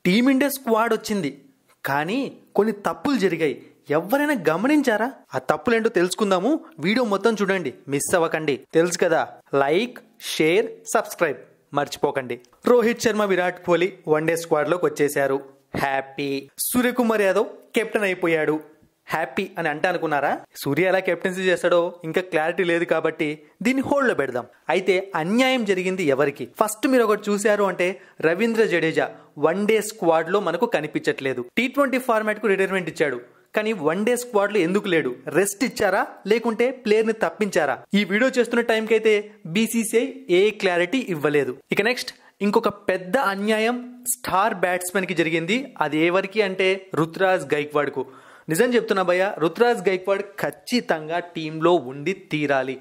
Team India squad వచ్చింది, కానీ కొన్ని తప్పులు జరిగాయి. ఎవరైనా గమనించారా? ఆ తప్పులేంటో తెలుసుకుందాము. వీడియో మొత్తం చూడండి, మిస్ అవ్వకండి. తెలుసు కదా, లైక్, షేర్, సబ్స్క్రైబ్ మర్చిపోకండి. రోహిత్ శర్మ, విరాట్ కోహ్లీ వన్డే స్క్వాడ్ లోకి వచ్చేశారు. హ్యాపీ. సూర్యకుమార్ యాదవ్ కెప్టెన్ అయిపోయాడు. హ్యాపీ అని అనుకున్నారా? సూర్య ఎలా కెప్టెన్సీ చేస్తాడో ఇంకా క్లారిటీ లేదు కాబట్టి దీన్ని హోల్డ్ లో పెడదాం. అయితే అన్యాయం జరిగింది ఎవరికి? ఫస్ట్ మీరు ఒకటి చూశారు అంటే రవీంద్ర జడేజా వన్డే స్క్వాడ్ లో మనకు కనిపించట్లేదు. T20 ఫార్మాట్ కు రిటైర్మెంట్ ఇచ్చాడు, కానీ వన్డే స్క్వాడ్ లో ఎందుకు లేడు? రెస్ట్ ఇచ్చారా లేకుంటే ప్లేయర్ ని తప్పించారా? ఈ వీడియో చేస్తున్న టైంకి అయితే BCCI ఏ క్లారిటీ ఇవ్వలేదు. ఇక నెక్స్ట్ ఇంకొక పెద్ద అన్యాయం స్టార్ బ్యాట్స్మెన్ కి జరిగింది. అది ఎవరికి అంటే రుతురాజ్ గైక్వాడ్ కు. నిజం చెప్తున్నా భయ్య, రుతురాజ్ గైక్వాడ్ ఖచ్చితంగా టీంలో ఉండి తీరాలి.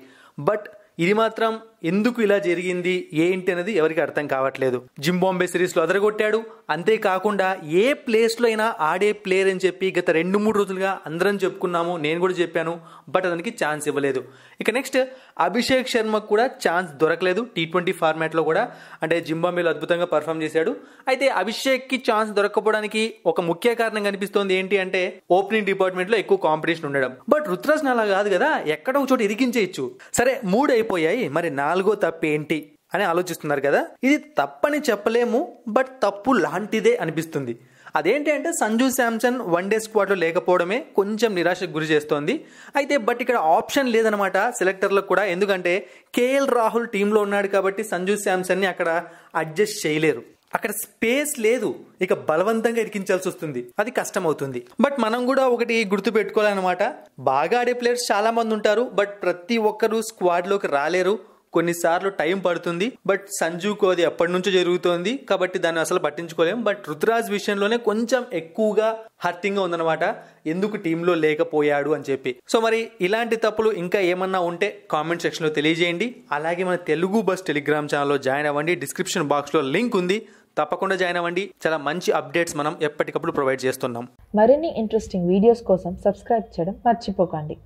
బట్ ఇది మాత్రం ఎందుకు ఇలా జరిగింది ఏంటి అనేది ఎవరికి అర్థం కావట్లేదు. జింబాంబే సిరీస్ లో అదరగొట్టాడు. అంతేకాకుండా ఏ ప్లేస్ లో అయినా ఆడే ప్లేయర్ అని చెప్పి గత 2-3 రోజులుగా అందరం చెప్పుకున్నాము, నేను కూడా చెప్పాను. బట్ అతనికి ఛాన్స్ ఇవ్వలేదు. ఇక నెక్స్ట్ అభిషేక్ శర్మకు కూడా ఛాన్స్ దొరకలేదు T20 ఫార్మాట్ లో కూడా. అంటే జింబాంబేలో అద్భుతంగా పర్ఫామ్ చేశాడు. అయితే అభిషేక్ కి ఛాన్స్ దొరకపోవడానికి ఒక ముఖ్య కారణం కనిపిస్తోంది. ఏంటి అంటే ఓపెనింగ్ డిపార్ట్మెంట్ లో ఎక్కువ కాంపిటీషన్ ఉండడం. బట్ రుతురాజ్ అలా కాదు కదా, ఎక్కడో ఒక చోట ఇరికించేయచ్చు. సరే 3 అయిపోయాయి, మరి 4వ తప్పు ఏంటి అని ఆలోచిస్తున్నారు కదా. ఇది తప్పని చెప్పలేము, బట్ తప్పు లాంటిదే అనిపిస్తుంది. అదేంటి అంటే సంజు శాంసన్ వన్డే స్క్వాడ్ లో లేకపోవడమే కొంచెం నిరాశకు గురి చేస్తోంది. అయితే బట్ ఇక్కడ ఆప్షన్ లేదనమాట సెలెక్టర్లకు కూడా. ఎందుకంటే KL రాహుల్ టీంలో ఉన్నాడు కాబట్టి సంజు శాంసన్ ని అక్కడ అడ్జస్ట్ చేయలేరు. అక్కడ స్పేస్ లేదు, ఇక బలవంతంగా ఇరికించాల్సి వస్తుంది. అది కష్టం అవుతుంది. బట్ మనం కూడా ఒకటి గుర్తు పెట్టుకోవాలన్నమాట, బాగా ఆడే ప్లేయర్స్ చాలా మంది ఉంటారు, బట్ ప్రతి ఒక్కరు స్క్వాడ్ లోకి రాలేరు. కొన్నిసార్లు టైం పడుతుంది. బట్ సంజుకు అది ఎప్పటి నుంచో జరుగుతోంది కాబట్టి దాన్ని అసలు పట్టించుకోలేం. బట్ రుతురాజ్ విషయంలోనే కొంచెం ఎక్కువగా హర్టింగ్ గా ఉందన్నమాట, ఎందుకు టీంలో లేకపోయాడు అని చెప్పి. సో మరి ఇలాంటి తప్పులు ఇంకా ఏమన్నా ఉంటే కామెంట్ సెక్షన్ లో తెలియజేయండి. అలాగే మన తెలుగు బస్ టెలిగ్రామ్ ఛానల్లో జాయిన్ అవ్వండి. డిస్క్రిప్షన్ బాక్స్ లో లింక్ ఉంది, తప్పకుండా జాయిన్ అవ్వండి. చాలా మంచి అప్డేట్స్ మనం ఎప్పటికప్పుడు ప్రొవైడ్ చేస్తున్నాం. మరిన్ని ఇంట్రెస్టింగ్ వీడియోస్ కోసం సబ్స్క్రైబ్ చేయడం మర్చిపోకండి.